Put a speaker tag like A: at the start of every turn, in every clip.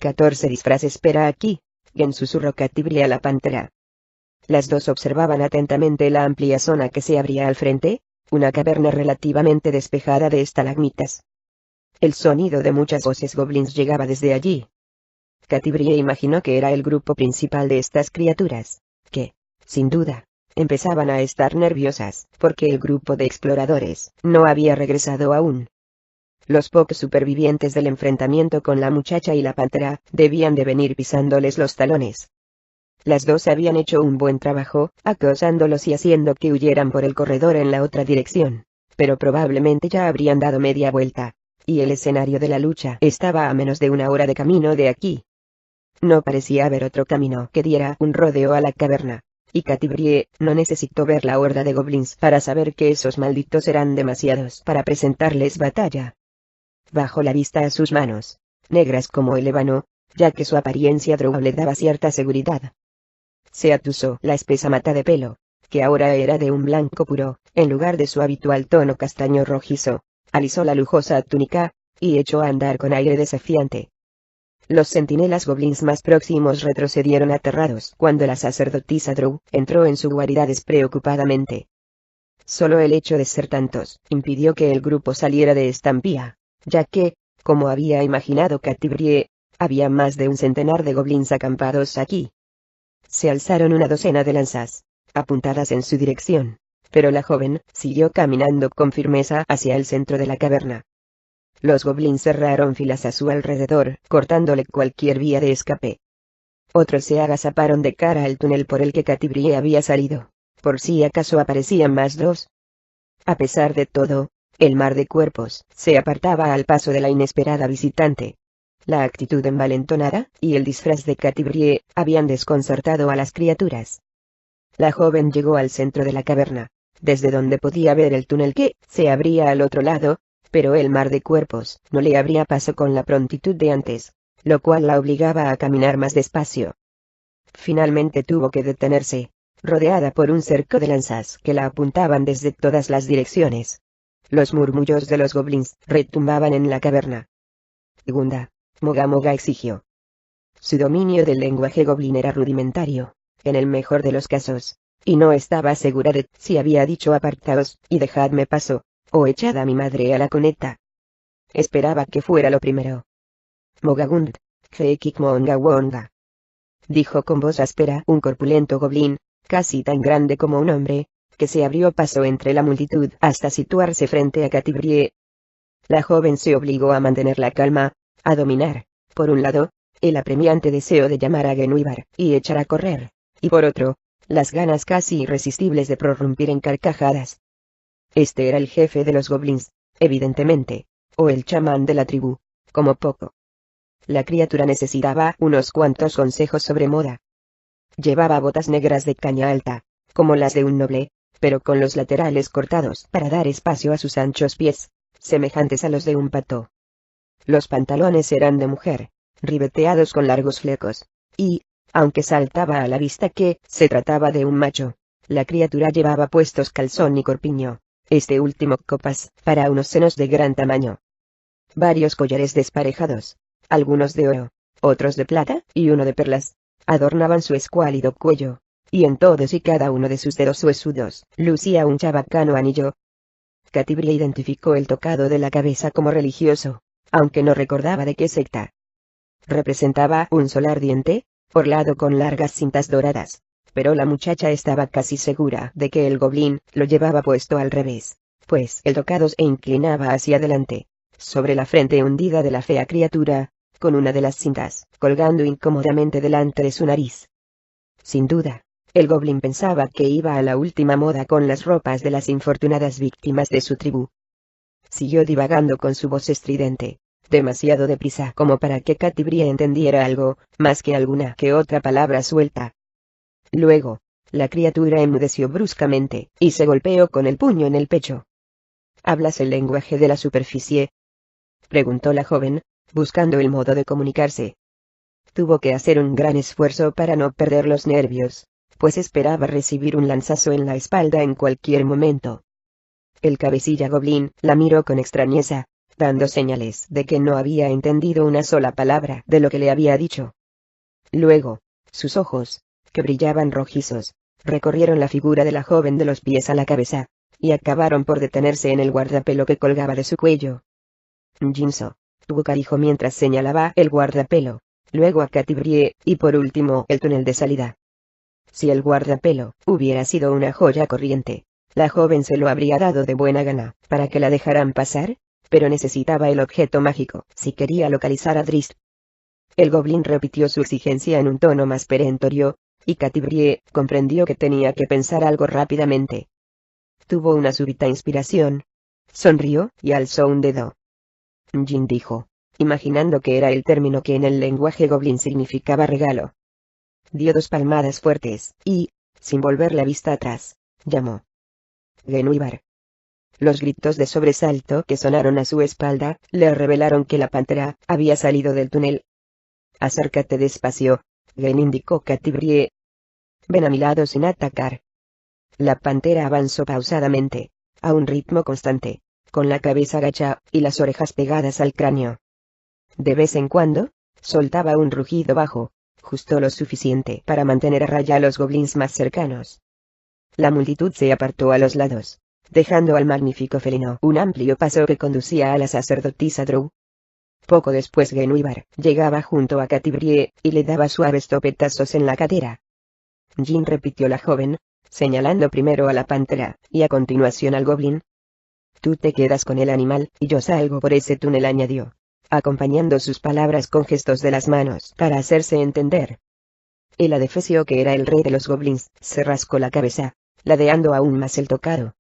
A: 14 disfraz espera aquí, Gen susurró Catibri a la pantera. Las dos observaban atentamente la amplia zona que se abría al frente, una caverna relativamente despejada de estalagmitas. El sonido de muchas voces goblins llegaba desde allí. Catibri imaginó que era el grupo principal de estas criaturas, que, sin duda, empezaban a estar nerviosas, porque el grupo de exploradores no había regresado aún. Los pocos supervivientes del enfrentamiento con la muchacha y la pantera debían de venir pisándoles los talones. Las dos habían hecho un buen trabajo, acosándolos y haciendo que huyeran por el corredor en la otra dirección, pero probablemente ya habrían dado media vuelta, y el escenario de la lucha estaba a menos de 1 hora de camino de aquí. No parecía haber otro camino que diera un rodeo a la caverna, y Catibri no necesitó ver la horda de goblins para saber que esos malditos eran demasiados para presentarles batalla. Bajó la vista a sus manos, negras como el ébano, ya que su apariencia drow le daba cierta seguridad. Se atusó la espesa mata de pelo, que ahora era de un blanco puro, en lugar de su habitual tono castaño rojizo, alisó la lujosa túnica, y echó a andar con aire desafiante. Los centinelas goblins más próximos retrocedieron aterrados cuando la sacerdotisa drow entró en su guarida despreocupadamente. Solo el hecho de ser tantos impidió que el grupo saliera de estampía, ya que, como había imaginado Catibri, había más de un centenar de goblins acampados aquí. Se alzaron una docena de lanzas, apuntadas en su dirección, pero la joven siguió caminando con firmeza hacia el centro de la caverna. Los goblins cerraron filas a su alrededor, cortándole cualquier vía de escape. Otros se agazaparon de cara al túnel por el que Catibri había salido, por si acaso aparecían más dos. A pesar de todo, el mar de cuerpos se apartaba al paso de la inesperada visitante. La actitud envalentonada y el disfraz de Catibri habían desconcertado a las criaturas. La joven llegó al centro de la caverna, desde donde podía ver el túnel que se abría al otro lado, pero el mar de cuerpos no le abría paso con la prontitud de antes, lo cual la obligaba a caminar más despacio. Finalmente tuvo que detenerse, rodeada por un cerco de lanzas que la apuntaban desde todas las direcciones. Los murmullos de los goblins retumbaban en la caverna. Segunda, Moga Moga exigió. Su dominio del lenguaje goblin era rudimentario, en el mejor de los casos, y no estaba segura de si había dicho apartaos y dejadme paso, o echad a mi madre a la cuneta. Esperaba que fuera lo primero. Mogagund, Geekik Monga Wonga. Dijo con voz áspera un corpulento goblin, casi tan grande como un hombre, que se abrió paso entre la multitud hasta situarse frente a Catibri. La joven se obligó a mantener la calma, a dominar, por un lado, el apremiante deseo de llamar a Genuibar y echar a correr, y por otro, las ganas casi irresistibles de prorrumpir en carcajadas. Este era el jefe de los goblins, evidentemente, o el chamán de la tribu, como poco. La criatura necesitaba unos cuantos consejos sobre moda. Llevaba botas negras de caña alta, como las de un noble, pero con los laterales cortados para dar espacio a sus anchos pies, semejantes a los de un pato. Los pantalones eran de mujer, ribeteados con largos flecos, y, aunque saltaba a la vista que se trataba de un macho, la criatura llevaba puestos calzón y corpiño, este último copas, para unos senos de gran tamaño. Varios collares desparejados, algunos de oro, otros de plata y uno de perlas, adornaban su escuálido cuello, y en todos y cada uno de sus dedos huesudos lucía un chabacano anillo. Catibri identificó el tocado de la cabeza como religioso, aunque no recordaba de qué secta. Representaba un sol ardiente, orlado con largas cintas doradas, pero la muchacha estaba casi segura de que el goblín lo llevaba puesto al revés, pues el tocado se inclinaba hacia adelante, sobre la frente hundida de la fea criatura, con una de las cintas colgando incómodamente delante de su nariz. Sin duda, el goblín pensaba que iba a la última moda con las ropas de las infortunadas víctimas de su tribu. Siguió divagando con su voz estridente, demasiado deprisa como para que Catibri entendiera algo, más que alguna que otra palabra suelta. Luego, la criatura enmudeció bruscamente, y se golpeó con el puño en el pecho. ¿Hablas el lenguaje de la superficie?, preguntó la joven, buscando el modo de comunicarse. Tuvo que hacer un gran esfuerzo para no perder los nervios, pues esperaba recibir un lanzazo en la espalda en cualquier momento. El cabecilla goblín la miró con extrañeza, dando señales de que no había entendido una sola palabra de lo que le había dicho. Luego, sus ojos, que brillaban rojizos, recorrieron la figura de la joven de los pies a la cabeza, y acabaron por detenerse en el guardapelo que colgaba de su cuello. Jinso, Tuca dijo mientras señalaba el guardapelo, luego a Catibrie, y por último el túnel de salida. Si el guardapelo hubiera sido una joya corriente, la joven se lo habría dado de buena gana, para que la dejaran pasar, pero necesitaba el objeto mágico, si quería localizar a Drizzt. El goblin repitió su exigencia en un tono más perentorio, y Catibrie comprendió que tenía que pensar algo rápidamente. Tuvo una súbita inspiración. Sonrió, y alzó un dedo. Jin dijo, imaginando que era el término que en el lenguaje goblin significaba regalo. Dio 2 palmadas fuertes, y, sin volver la vista atrás, llamó. Genuibar. Los gritos de sobresalto que sonaron a su espalda, le revelaron que la pantera había salido del túnel. Acércate despacio, Gen indicó Catibrie. Ven a mi lado sin atacar. La pantera avanzó pausadamente, a un ritmo constante, con la cabeza agacha y las orejas pegadas al cráneo. De vez en cuando, soltaba un rugido bajo, justo lo suficiente para mantener a raya a los goblins más cercanos. La multitud se apartó a los lados, dejando al magnífico felino un amplio paso que conducía a la sacerdotisa Drow. Poco después Genuibar llegaba junto a Catibrie, y le daba suaves topetazos en la cadera. Jin repitió la joven, señalando primero a la pantera, y a continuación al goblin. Tú te quedas con el animal, y yo salgo por ese túnel, añadió, acompañando sus palabras con gestos de las manos para hacerse entender. El adefesio, que era el rey de los goblins, se rascó la cabeza, ladeando aún más el tocado.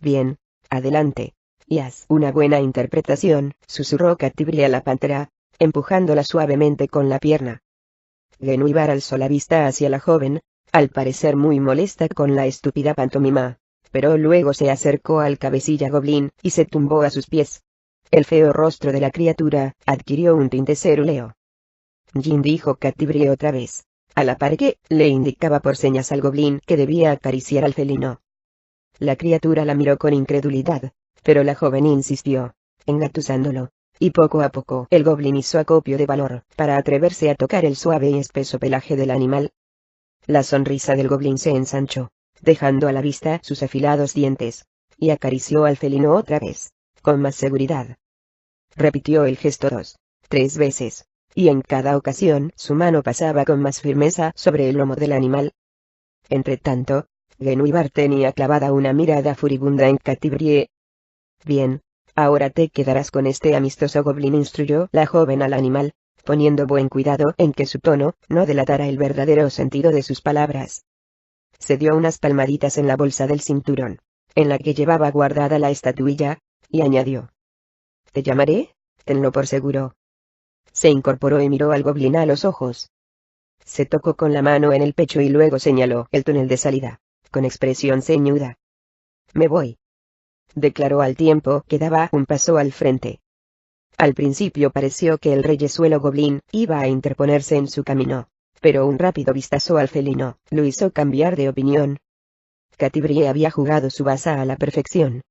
A: Bien, adelante, y haz una buena interpretación, susurró Catibrie a la pantera, empujándola suavemente con la pierna. Genuibar alzó la vista hacia la joven, al parecer muy molesta con la estúpida pantomima, pero luego se acercó al cabecilla goblin, y se tumbó a sus pies. El feo rostro de la criatura adquirió un tinte cerúleo. Jin, dijo Catibrie otra vez, a la par que le indicaba por señas al goblin que debía acariciar al felino. La criatura la miró con incredulidad, pero la joven insistió, engatusándolo, y poco a poco el goblin hizo acopio de valor para atreverse a tocar el suave y espeso pelaje del animal. La sonrisa del goblin se ensanchó, dejando a la vista sus afilados dientes, y acarició al felino otra vez, con más seguridad. Repitió el gesto 2, 3 veces, y en cada ocasión su mano pasaba con más firmeza sobre el lomo del animal. Entretanto, Genuibar tenía clavada una mirada furibunda en Catibrie. Bien, ahora te quedarás con este amistoso goblin, instruyó la joven al animal, poniendo buen cuidado en que su tono no delatara el verdadero sentido de sus palabras. Se dio unas palmaditas en la bolsa del cinturón, en la que llevaba guardada la estatuilla, y añadió. Te llamaré, tenlo por seguro. Se incorporó y miró al goblin a los ojos. Se tocó con la mano en el pecho y luego señaló el túnel de salida, con expresión ceñuda. Me voy, declaró al tiempo que daba un paso al frente. Al principio pareció que el reyesuelo goblin iba a interponerse en su camino, pero un rápido vistazo al felino lo hizo cambiar de opinión. Catibrie había jugado su baza a la perfección.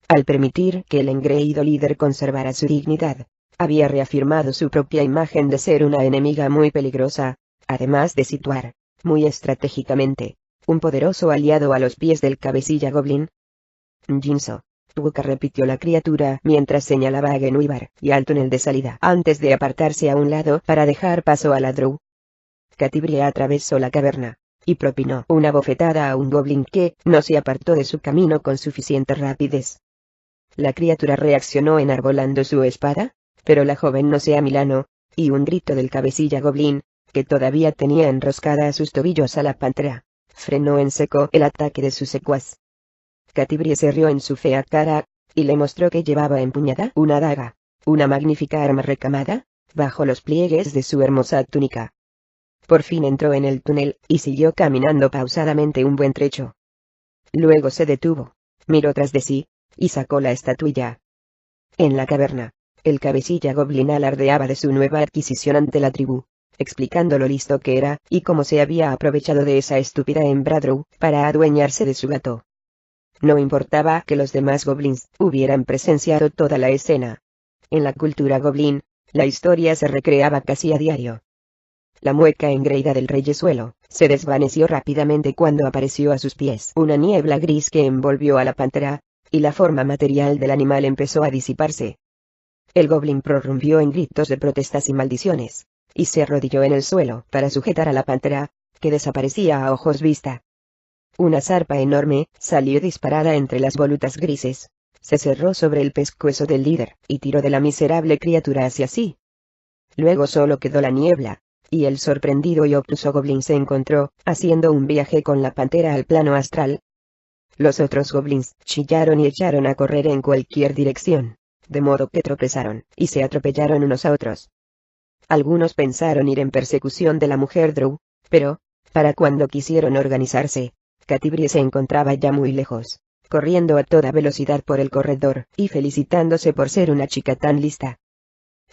A: Al permitir que el engreído líder conservara su dignidad, había reafirmado su propia imagen de ser una enemiga muy peligrosa, además de situar, muy estratégicamente, un poderoso aliado a los pies del cabecilla goblin. Jinso, Tuca, repitió la criatura mientras señalaba a Genuibar y al túnel de salida antes de apartarse a un lado para dejar paso a la Drow. Catibrie atravesó la caverna, y propinó una bofetada a un goblin que no se apartó de su camino con suficiente rapidez. La criatura reaccionó enarbolando su espada, pero la joven no se amilanó, y un grito del cabecilla goblin, que todavía tenía enroscada a sus tobillos a la pantera, frenó en seco el ataque de su secuaz. Catibrie se rió en su fea cara, y le mostró que llevaba empuñada una daga, una magnífica arma recamada, bajo los pliegues de su hermosa túnica. Por fin entró en el túnel, y siguió caminando pausadamente un buen trecho. Luego se detuvo, miró tras de sí, y sacó la estatuilla. En la caverna, el cabecilla goblin alardeaba de su nueva adquisición ante la tribu, explicando lo listo que era, y cómo se había aprovechado de esa estúpida hembra Drow para adueñarse de su gato. No importaba que los demás goblins hubieran presenciado toda la escena. En la cultura goblin, la historia se recreaba casi a diario. La mueca engreída del reyesuelo se desvaneció rápidamente cuando apareció a sus pies una niebla gris que envolvió a la pantera, y la forma material del animal empezó a disiparse. El goblin prorrumpió en gritos de protestas y maldiciones, y se arrodilló en el suelo para sujetar a la pantera, que desaparecía a ojos vista. Una zarpa enorme salió disparada entre las volutas grises, se cerró sobre el pescuezo del líder, y tiró de la miserable criatura hacia sí. Luego solo quedó la niebla, y el sorprendido y obtuso goblin se encontró, haciendo un viaje con la pantera al plano astral. Los otros goblins chillaron y echaron a correr en cualquier dirección, de modo que tropezaron, y se atropellaron unos a otros. Algunos pensaron ir en persecución de la mujer Drow, pero, para cuando quisieron organizarse, Catibrie se encontraba ya muy lejos, corriendo a toda velocidad por el corredor, y felicitándose por ser una chica tan lista.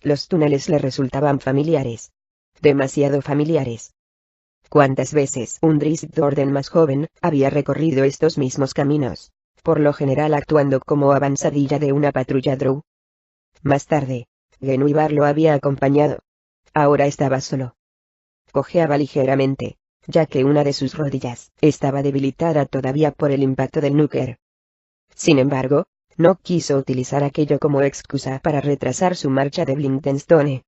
A: Los túneles le resultaban familiares. Demasiado familiares. ¿Cuántas veces un Drizzt Do'Urden más joven había recorrido estos mismos caminos, por lo general actuando como avanzadilla de una patrulla Drow? Más tarde, Genuibar lo había acompañado. Ahora estaba solo. Cojeaba ligeramente, ya que una de sus rodillas estaba debilitada todavía por el impacto del Nuker. Sin embargo, no quiso utilizar aquello como excusa para retrasar su marcha de Blindenstone.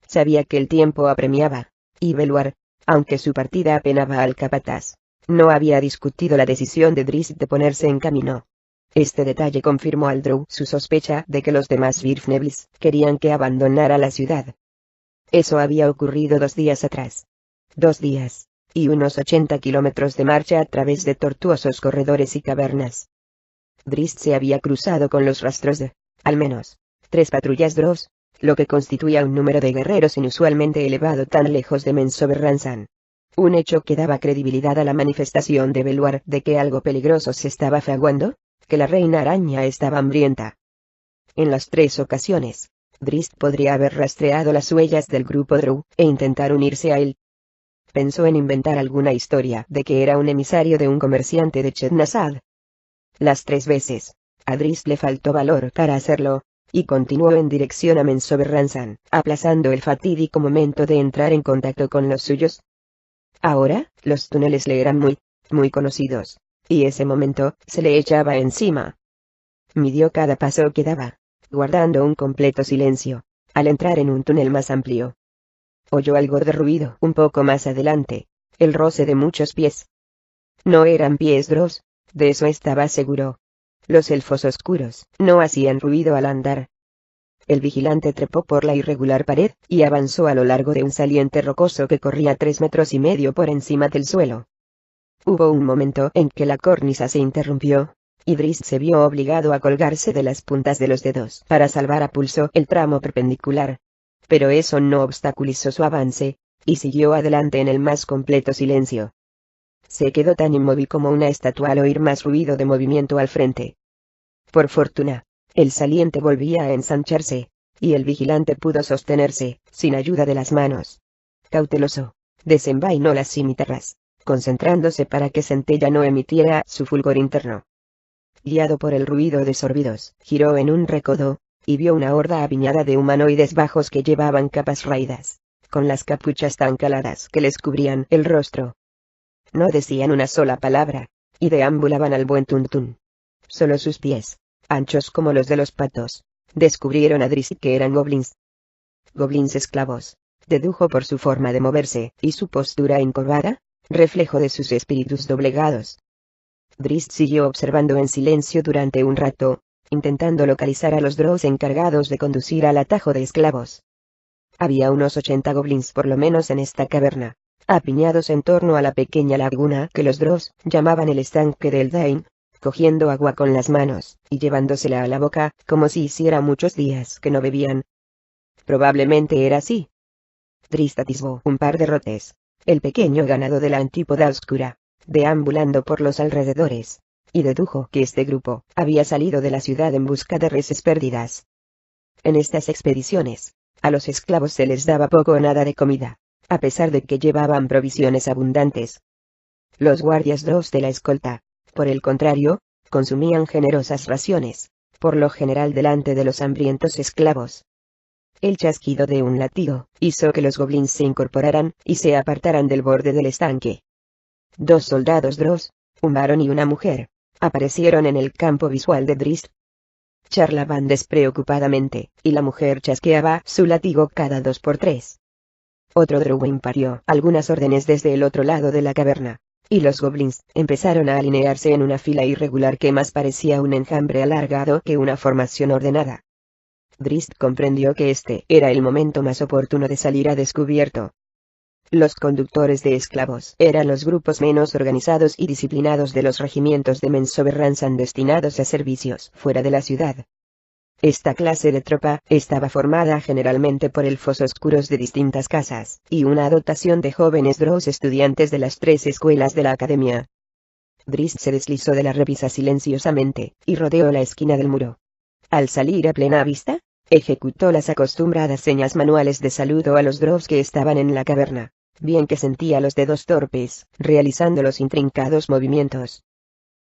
A: Sabía que el tiempo apremiaba, y Beluar, aunque su partida apenaba al capataz, no había discutido la decisión de Drizzt de ponerse en camino. Este detalle confirmó al Drow su sospecha de que los demás Svirfnebles querían que abandonara la ciudad. Eso había ocurrido 2 días atrás. 2 días, y unos 80 kilómetros de marcha a través de tortuosos corredores y cavernas. Drizzt se había cruzado con los rastros de, al menos, 3 patrullas Drows, lo que constituía un número de guerreros inusualmente elevado tan lejos de Menzoberranzan. Un hecho que daba credibilidad a la manifestación de Beluar de que algo peligroso se estaba fraguando, que la reina araña estaba hambrienta. En las 3 ocasiones, Drizzt podría haber rastreado las huellas del grupo Drow e intentar unirse a él. Pensó en inventar alguna historia de que era un emisario de un comerciante de Chetnazad. Las 3 veces, a Drizzt le faltó valor para hacerlo, y continuó en dirección a Menzoberranzan, aplazando el fatídico momento de entrar en contacto con los suyos. Ahora, los túneles le eran muy conocidos, y ese momento se le echaba encima. Midió cada paso que daba, guardando un completo silencio, al entrar en un túnel más amplio. Oyó algo de ruido un poco más adelante, el roce de muchos pies. No eran pies Drows, de eso estaba seguro. Los elfos oscuros no hacían ruido al andar. El vigilante trepó por la irregular pared, y avanzó a lo largo de un saliente rocoso que corría 3,5 metros por encima del suelo. Hubo un momento en que la cornisa se interrumpió, y Drizzt se vio obligado a colgarse de las puntas de los dedos para salvar a pulso el tramo perpendicular. Pero eso no obstaculizó su avance, y siguió adelante en el más completo silencio. Se quedó tan inmóvil como una estatua al oír más ruido de movimiento al frente. Por fortuna, el saliente volvía a ensancharse, y el vigilante pudo sostenerse, sin ayuda de las manos. Cauteloso, desenvainó las cimitarras, concentrándose para que Centella no emitiera su fulgor interno. Guiado por el ruido de sorbidos, giró en un recodo, y vio una horda apiñada de humanoides bajos que llevaban capas raídas, con las capuchas tan caladas que les cubrían el rostro. No decían una sola palabra, y deambulaban al buen tuntún. Solo sus pies, anchos como los de los patos, descubrieron a Drizzt que eran goblins. Goblins esclavos, dedujo por su forma de moverse y su postura encorvada, reflejo de sus espíritus doblegados. Drizzt siguió observando en silencio durante un rato, intentando localizar a los Drows encargados de conducir al atajo de esclavos. Había unos 80 goblins por lo menos en esta caverna, apiñados en torno a la pequeña laguna que los Drows llamaban el estanque del Dain, cogiendo agua con las manos, y llevándosela a la boca, como si hiciera muchos días que no bebían. Probablemente era así. Drizzt atisbó un par de rotes, el pequeño ganado de la antípoda oscura, deambulando por los alrededores, y dedujo que este grupo había salido de la ciudad en busca de reses perdidas. En estas expediciones, a los esclavos se les daba poco o nada de comida, a pesar de que llevaban provisiones abundantes. Los guardias Drows de la escolta, por el contrario, consumían generosas raciones, por lo general delante de los hambrientos esclavos. El chasquido de un látigo hizo que los goblins se incorporaran y se apartaran del borde del estanque. Dos soldados Drows, un varón y una mujer, aparecieron en el campo visual de Drizzt. Charlaban despreocupadamente, y la mujer chasqueaba su látigo cada 2 por 3. Otro Drow impartió algunas órdenes desde el otro lado de la caverna, y los goblins empezaron a alinearse en una fila irregular que más parecía un enjambre alargado que una formación ordenada. Drizzt comprendió que este era el momento más oportuno de salir a descubierto. Los conductores de esclavos eran los grupos menos organizados y disciplinados de los regimientos de Menzoberranzan destinados a servicios fuera de la ciudad. Esta clase de tropa estaba formada generalmente por elfos oscuros de distintas casas, y una dotación de jóvenes Drows estudiantes de las 3 escuelas de la academia. Drizzt se deslizó de la repisa silenciosamente, y rodeó la esquina del muro. Al salir a plena vista, ejecutó las acostumbradas señas manuales de saludo a los Drows que estaban en la caverna, bien que sentía los dedos torpes, realizando los intrincados movimientos.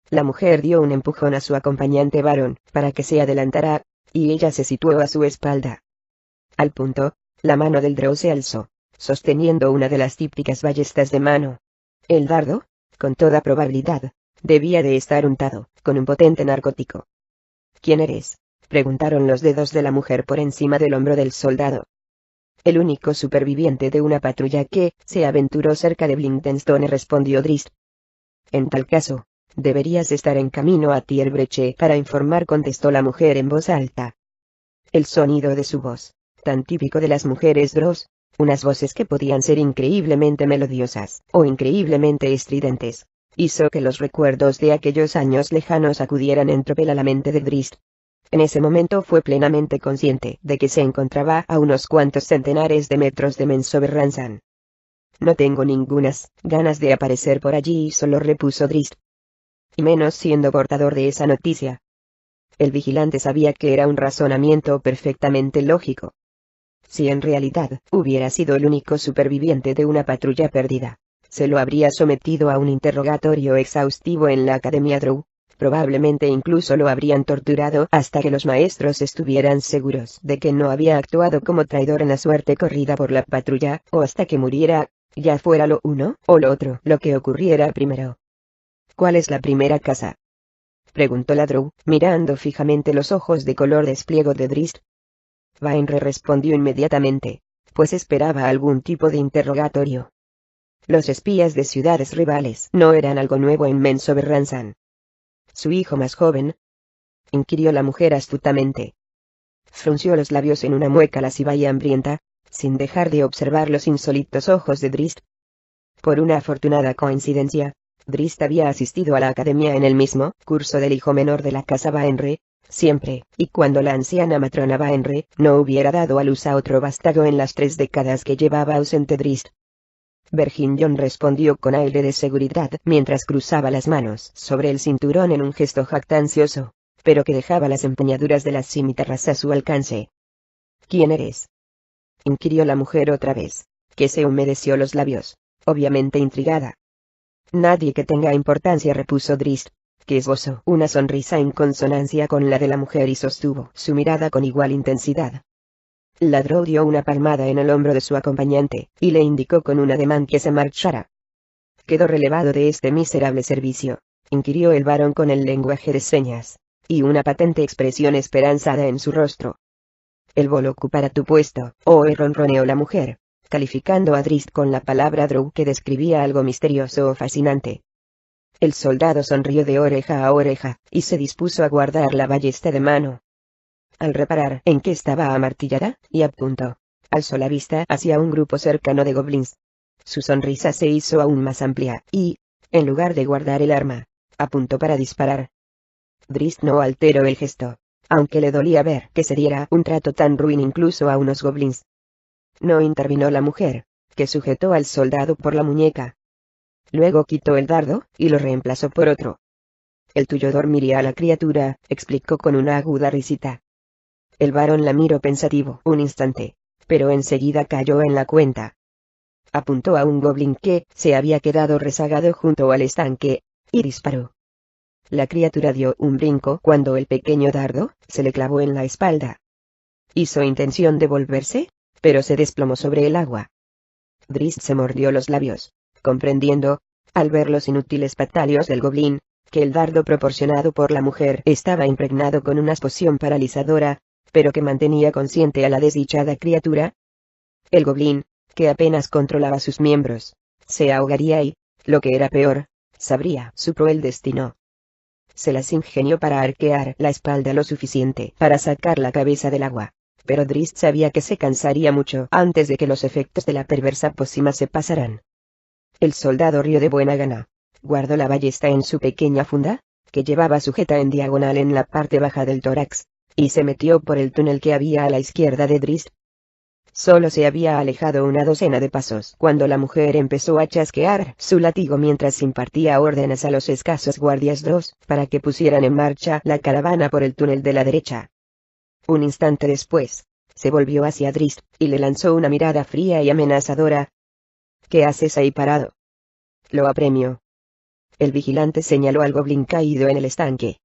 A: La mujer dio un empujón a su acompañante varón, para que se adelantara, y ella se situó a su espalda. Al punto, la mano del Drow se alzó, sosteniendo una de las típicas ballestas de mano. El dardo, con toda probabilidad, debía de estar untado con un potente narcótico. ¿Quién eres?, preguntaron los dedos de la mujer por encima del hombro del soldado. El único superviviente de una patrulla que se aventuró cerca de Blindenstone, respondió Drizzt. En tal caso, deberías estar en camino a Tierbreche para informar, contestó la mujer en voz alta. El sonido de su voz, tan típico de las mujeres Drows, unas voces que podían ser increíblemente melodiosas o increíblemente estridentes, hizo que los recuerdos de aquellos años lejanos acudieran en tropel a la mente de Drizzt. En ese momento fue plenamente consciente de que se encontraba a unos cuantos centenares de metros de Menzoberranzan. No tengo ningunas ganas de aparecer por allí, solo repuso Drizzt. Y menos siendo portador de esa noticia. El vigilante sabía que era un razonamiento perfectamente lógico. Si en realidad hubiera sido el único superviviente de una patrulla perdida, se lo habría sometido a un interrogatorio exhaustivo en la Academia Drow. Probablemente incluso lo habrían torturado hasta que los maestros estuvieran seguros de que no había actuado como traidor en la suerte corrida por la patrulla, o hasta que muriera, ya fuera lo uno o lo otro lo que ocurriera primero. ¿Cuál es la primera casa?, preguntó la Drow, mirando fijamente los ojos de color despliego de Drizzt. Wainre respondió inmediatamente, pues esperaba algún tipo de interrogatorio. Los espías de ciudades rivales no eran algo nuevo en Menzoberranzan. ¿Su hijo más joven?, inquirió la mujer astutamente. Frunció los labios en una mueca lasciva y hambrienta, sin dejar de observar los insólitos ojos de Drizzt. Por una afortunada coincidencia, Drizzt había asistido a la academia en el mismo curso del hijo menor de la casa Wainre, siempre y cuando la anciana matrona Wainre no hubiera dado a luz a otro vástago en las 3 décadas que llevaba ausente Drizzt. Verginion respondió con aire de seguridad mientras cruzaba las manos sobre el cinturón en un gesto jactancioso, pero que dejaba las empuñaduras de las cimitarras a su alcance. ¿Quién eres?, inquirió la mujer otra vez, que se humedeció los labios, obviamente intrigada. Nadie que tenga importancia, repuso Drizzt, que esbozó una sonrisa en consonancia con la de la mujer y sostuvo su mirada con igual intensidad. La Drow dio una palmada en el hombro de su acompañante, y le indicó con un ademán que se marchara. ¿Quedó relevado de este miserable servicio?, inquirió el varón con el lenguaje de señas, y una patente expresión esperanzada en su rostro. El bolo ocupará tu puesto, ronroneó la mujer, calificando a Drizzt con la palabra Drow que describía algo misterioso o fascinante. El soldado sonrió de oreja a oreja, y se dispuso a guardar la ballesta de mano. Al reparar en que estaba amartillada, y apuntó, alzó la vista hacia un grupo cercano de goblins. Su sonrisa se hizo aún más amplia, y, en lugar de guardar el arma, apuntó para disparar. Drizzt no alteró el gesto, aunque le dolía ver que se diera un trato tan ruin incluso a unos goblins. No intervino la mujer, que sujetó al soldado por la muñeca. Luego quitó el dardo, y lo reemplazó por otro. El tuyo dormiría a la criatura, explicó con una aguda risita. El varón la miró pensativo un instante, pero enseguida cayó en la cuenta. Apuntó a un goblin que se había quedado rezagado junto al estanque, y disparó. La criatura dio un brinco cuando el pequeño dardo se le clavó en la espalda. Hizo intención de volverse, pero se desplomó sobre el agua. Drizzt se mordió los labios, comprendiendo, al ver los inútiles pataleos del goblín, que el dardo proporcionado por la mujer estaba impregnado con una poción paralizadora, pero que mantenía consciente a la desdichada criatura. El goblín, que apenas controlaba sus miembros, se ahogaría y, lo que era peor, sabría su cruel destino. Se las ingenió para arquear la espalda lo suficiente para sacar la cabeza del agua, pero Drizzt sabía que se cansaría mucho antes de que los efectos de la perversa pócima se pasaran. El soldado rió de buena gana, guardó la ballesta en su pequeña funda, que llevaba sujeta en diagonal en la parte baja del tórax, y se metió por el túnel que había a la izquierda de Drizzt. Solo se había alejado una docena de pasos cuando la mujer empezó a chasquear su látigo mientras impartía órdenes a los escasos guardias para que pusieran en marcha la caravana por el túnel de la derecha. Un instante después, se volvió hacia Drizzt y le lanzó una mirada fría y amenazadora. ¿Qué haces ahí parado? Lo apremio. El vigilante señaló al goblín caído en el estanque.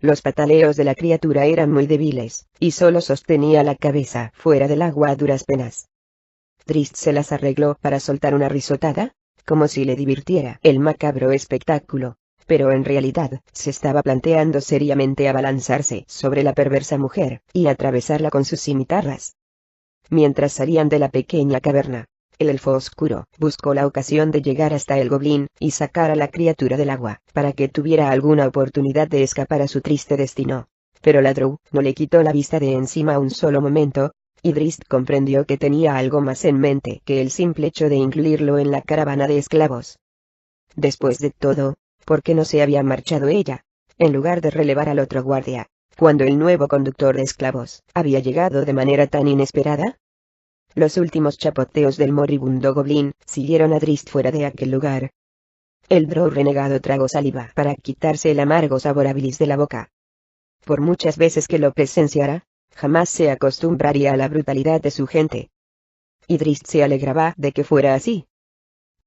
A: Los pataleos de la criatura eran muy débiles, y solo sostenía la cabeza fuera del agua a duras penas. Drizzt se las arregló para soltar una risotada, como si le divirtiera el macabro espectáculo, pero en realidad se estaba planteando seriamente abalanzarse sobre la perversa mujer y atravesarla con sus cimitarras. Mientras salían de la pequeña caverna, el elfo oscuro buscó la ocasión de llegar hasta el goblín y sacar a la criatura del agua, para que tuviera alguna oportunidad de escapar a su triste destino. Pero la drow no le quitó la vista de encima un solo momento, y Drizzt comprendió que tenía algo más en mente que el simple hecho de incluirlo en la caravana de esclavos. Después de todo, ¿por qué no se había marchado ella, en lugar de relevar al otro guardia, cuando el nuevo conductor de esclavos había llegado de manera tan inesperada? Los últimos chapoteos del moribundo goblín siguieron a Drizzt fuera de aquel lugar. El drow renegado tragó saliva para quitarse el amargo sabor a bilis de la boca. Por muchas veces que lo presenciara, jamás se acostumbraría a la brutalidad de su gente. Y Drizzt se alegraba de que fuera así,